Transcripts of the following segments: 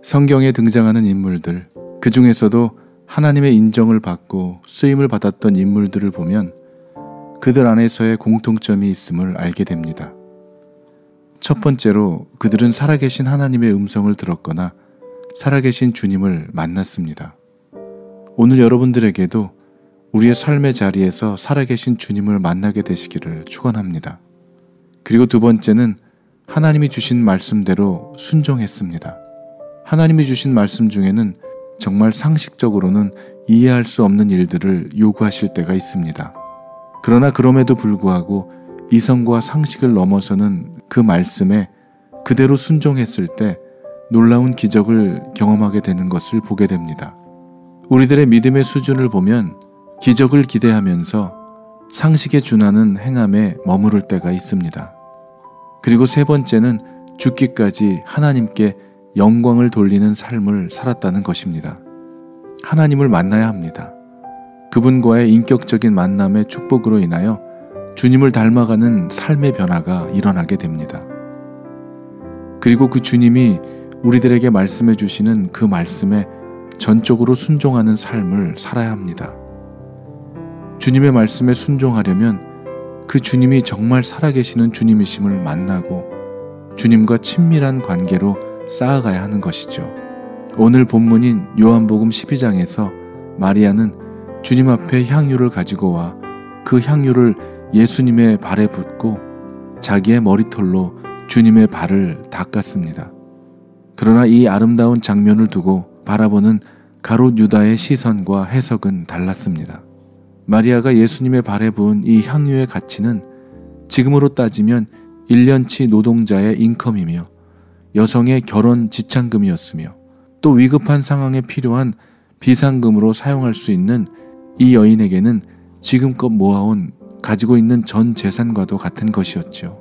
성경에 등장하는 인물들, 그 중에서도 하나님의 인정을 받고 쓰임을 받았던 인물들을 보면 그들 안에서의 공통점이 있음을 알게 됩니다. 첫 번째로 그들은 살아계신 하나님의 음성을 들었거나 살아계신 주님을 만났습니다. 오늘 여러분들에게도 우리의 삶의 자리에서 살아계신 주님을 만나게 되시기를 축원합니다. 그리고 두 번째는 하나님이 주신 말씀대로 순종했습니다. 하나님이 주신 말씀 중에는 정말 상식적으로는 이해할 수 없는 일들을 요구하실 때가 있습니다. 그러나 그럼에도 불구하고 이성과 상식을 넘어서는 그 말씀에 그대로 순종했을 때 놀라운 기적을 경험하게 되는 것을 보게 됩니다. 우리들의 믿음의 수준을 보면 기적을 기대하면서 상식에 준하는 행함에 머무를 때가 있습니다. 그리고 세 번째는 죽기까지 하나님께 영광을 돌리는 삶을 살았다는 것입니다. 하나님을 만나야 합니다. 그분과의 인격적인 만남의 축복으로 인하여 주님을 닮아가는 삶의 변화가 일어나게 됩니다. 그리고 그 주님이 우리들에게 말씀해 주시는 그 말씀에 전적으로 순종하는 삶을 살아야 합니다. 주님의 말씀에 순종하려면 그 주님이 정말 살아계시는 주님이심을 만나고 주님과 친밀한 관계로 쌓아가야 하는 것이죠. 오늘 본문인 요한복음 12장에서 마리아는 주님 앞에 향유를 가지고 와 그 향유를 예수님의 발에 붓고 자기의 머리털로 주님의 발을 닦았습니다. 그러나 이 아름다운 장면을 두고 바라보는 가롯 유다의 시선과 해석은 달랐습니다. 마리아가 예수님의 발에 부은 이 향유의 가치는 지금으로 따지면 1년치 노동자의 인컴이며 여성의 결혼 지참금이었으며 또 위급한 상황에 필요한 비상금으로 사용할 수 있는 이 여인에게는 지금껏 모아온 가지고 있는 전 재산과도 같은 것이었죠.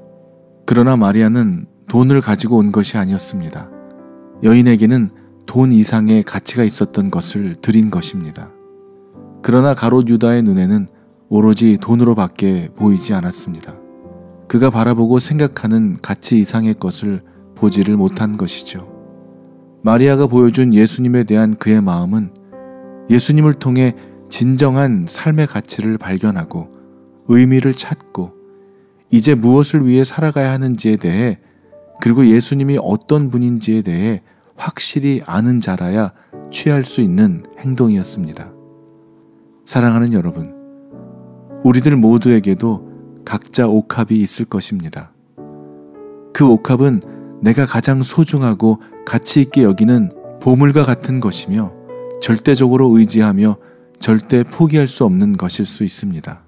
그러나 마리아는 돈을 가지고 온 것이 아니었습니다. 여인에게는 돈 이상의 가치가 있었던 것을 드린 것입니다. 그러나 가롯 유다의 눈에는 오로지 돈으로밖에 보이지 않았습니다. 그가 바라보고 생각하는 가치 이상의 것을 보지를 못한 것이죠. 마리아가 보여준 예수님에 대한 그의 마음은 예수님을 통해 진정한 삶의 가치를 발견하고 의미를 찾고 이제 무엇을 위해 살아가야 하는지에 대해 그리고 예수님이 어떤 분인지에 대해 확실히 아는 자라야 취할 수 있는 행동이었습니다. 사랑하는 여러분, 우리들 모두에게도 각자 옥합이 있을 것입니다. 그 옥합은 내가 가장 소중하고 가치 있게 여기는 보물과 같은 것이며 절대적으로 의지하며 절대 포기할 수 없는 것일 수 있습니다.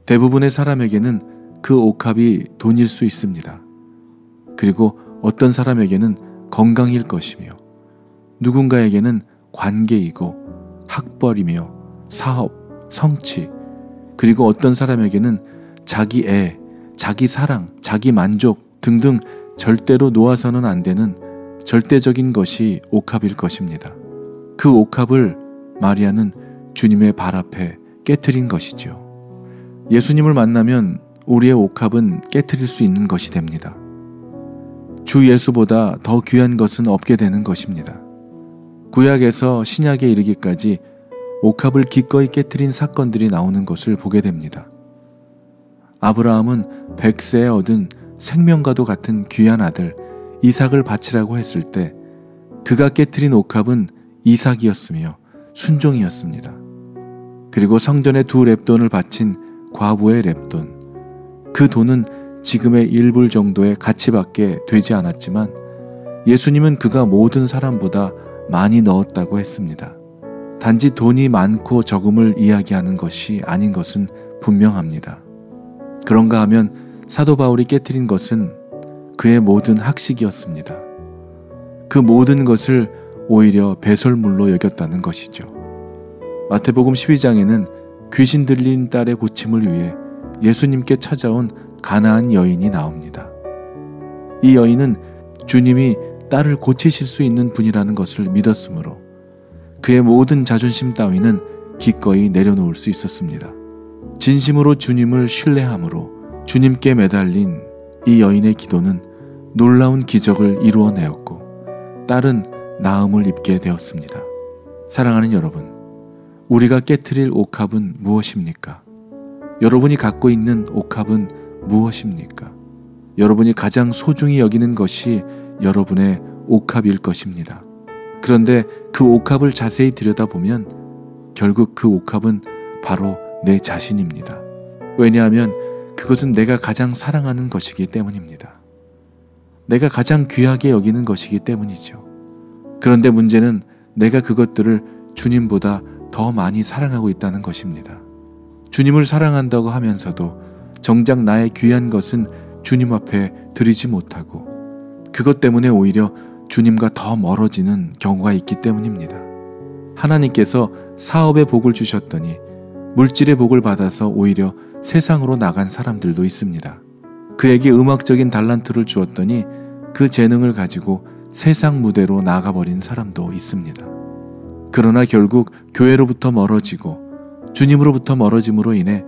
대부분의 사람에게는 그 옥합이 돈일 수 있습니다. 그리고 어떤 사람에게는 건강일 것이며 누군가에게는 관계이고 학벌이며 사업, 성취, 그리고 어떤 사람에게는 자기 애, 자기 사랑, 자기 만족 등등 절대로 놓아서는 안 되는 절대적인 것이 옥합일 것입니다. 그 옥합을 마리아는 주님의 발 앞에 깨트린 것이죠. 예수님을 만나면 우리의 옥합은 깨트릴 수 있는 것이 됩니다. 주 예수보다 더 귀한 것은 없게 되는 것입니다. 구약에서 신약에 이르기까지 옥합을 기꺼이 깨트린 사건들이 나오는 것을 보게 됩니다. 아브라함은 100세에 얻은 생명과도 같은 귀한 아들 이삭을 바치라고 했을 때 그가 깨트린 옥합은 이삭이었으며 순종이었습니다. 그리고 성전에 2렙돈을 바친 과부의 렙돈, 그 돈은 지금의 1불 정도의 가치밖에 되지 않았지만 예수님은 그가 모든 사람보다 많이 넣었다고 했습니다. 단지 돈이 많고 적음을 이야기하는 것이 아닌 것은 분명합니다. 그런가 하면 사도 바울이 깨트린 것은 그의 모든 학식이었습니다. 그 모든 것을 오히려 배설물로 여겼다는 것이죠. 마태복음 12장에는 귀신 들린 딸의 고침을 위해 예수님께 찾아온 가나안 여인이 나옵니다. 이 여인은 주님이 딸을 고치실 수 있는 분이라는 것을 믿었으므로 그의 모든 자존심 따위는 기꺼이 내려놓을 수 있었습니다. 진심으로 주님을 신뢰함으로 주님께 매달린 이 여인의 기도는 놀라운 기적을 이루어내었고 딸은 나음을 입게 되었습니다. 사랑하는 여러분, 우리가 깨트릴 옥합은 무엇입니까? 여러분이 갖고 있는 옥합은 무엇입니까? 여러분이 가장 소중히 여기는 것이 여러분의 옥합일 것입니다. 그런데 그 옥합을 자세히 들여다보면 결국 그 옥합은 바로 내 자신입니다. 왜냐하면 그것은 내가 가장 사랑하는 것이기 때문입니다. 내가 가장 귀하게 여기는 것이기 때문이죠. 그런데 문제는 내가 그것들을 주님보다 더 많이 사랑하고 있다는 것입니다. 주님을 사랑한다고 하면서도 정작 나의 귀한 것은 주님 앞에 드리지 못하고 그것 때문에 오히려 주님과 더 멀어지는 경우가 있기 때문입니다. 하나님께서 사업의 복을 주셨더니 물질의 복을 받아서 오히려 세상으로 나간 사람들도 있습니다. 그에게 음악적인 달란트를 주었더니 그 재능을 가지고 세상 무대로 나가버린 사람도 있습니다. 그러나 결국 교회로부터 멀어지고 주님으로부터 멀어짐으로 인해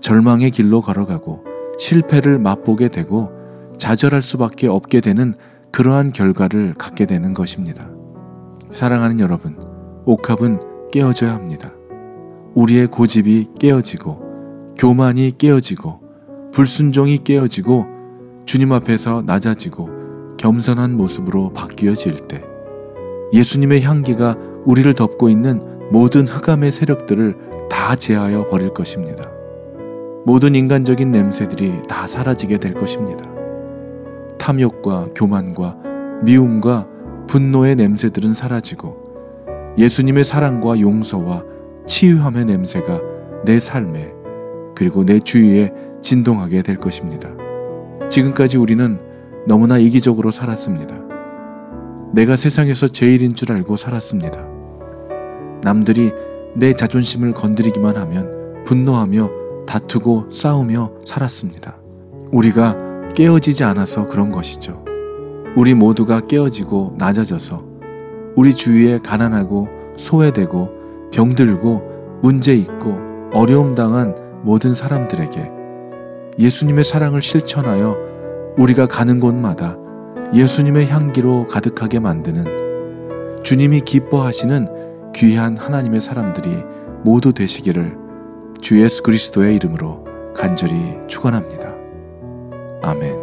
절망의 길로 걸어가고 실패를 맛보게 되고 좌절할 수밖에 없게 되는 그러한 결과를 갖게 되는 것입니다. 사랑하는 여러분, 옥합은 깨어져야 합니다. 우리의 고집이 깨어지고 교만이 깨어지고 불순종이 깨어지고 주님 앞에서 낮아지고 겸손한 모습으로 바뀌어질 때 예수님의 향기가 우리를 덮고 있는 모든 흑암의 세력들을 다 제하여 버릴 것입니다. 모든 인간적인 냄새들이 다 사라지게 될 것입니다. 탐욕과 교만과 미움과 분노의 냄새들은 사라지고 예수님의 사랑과 용서와 치유함의 냄새가 내 삶에 그리고 내 주위에 진동하게 될 것입니다. 지금까지 우리는 너무나 이기적으로 살았습니다. 내가 세상에서 제일인 줄 알고 살았습니다. 남들이 내 자존심을 건드리기만 하면 분노하며 다투고 싸우며 살았습니다. 우리가 깨어지지 않아서 그런 것이죠. 우리 모두가 깨어지고 낮아져서 우리 주위에 가난하고 소외되고 병들고 문제 있고 어려움 당한 모든 사람들에게 예수님의 사랑을 실천하여 우리가 가는 곳마다 예수님의 향기로 가득하게 만드는 주님이 기뻐하시는 귀한 하나님의 사람들이 모두 되시기를 주 예수 그리스도의 이름으로 간절히 축원합니다. 아멘.